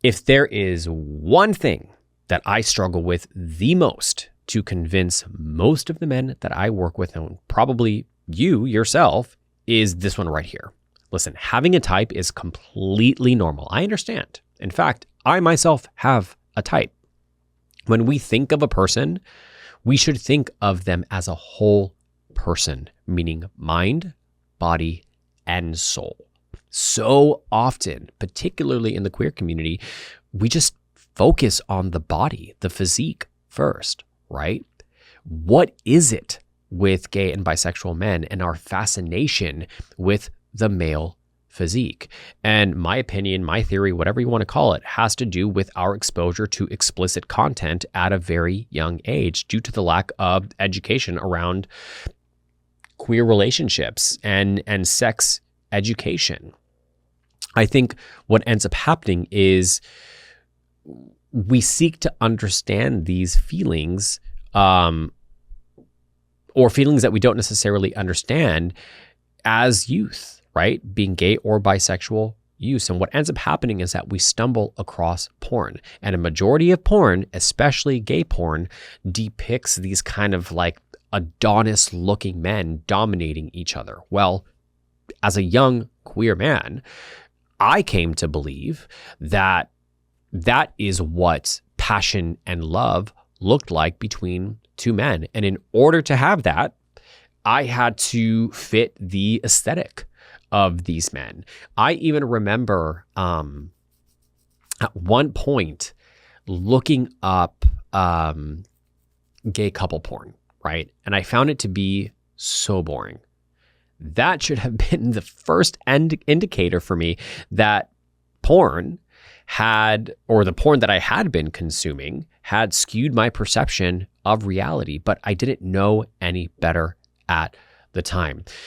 If there is one thing that I struggle with the most to convince most of the men that I work with, and probably you yourself, is this one right here. Listen, having a type is completely normal. I understand. In fact, I myself have a type. When we think of a person, we should think of them as a whole person, meaning mind, body, and soul. So often, particularly in the queer community, we just focus on the body, the physique first, right? What is it with gay and bisexual men and our fascination with the male physique? And my opinion, my theory, whatever you want to call it, has to do with our exposure to explicit content at a very young age due to the lack of education around queer relationships and sex education. I think what ends up happening is we seek to understand these feelings, or feelings that we don't necessarily understand as youth, right? Being gay or bisexual youth. And what ends up happening is that we stumble across porn. And a majority of porn, especially gay porn, depicts these kind of like Adonis-looking men dominating each other. Well, as a young queer man, I came to believe that that is what passion and love looked like between two men. And in order to have that, I had to fit the aesthetic of these men. I even remember at one point looking up gay couple porn, right? And I found it to be so boring. That should have been the first indicator for me that porn had, or the porn that I had been consuming, had skewed my perception of reality, but I didn't know any better at the time.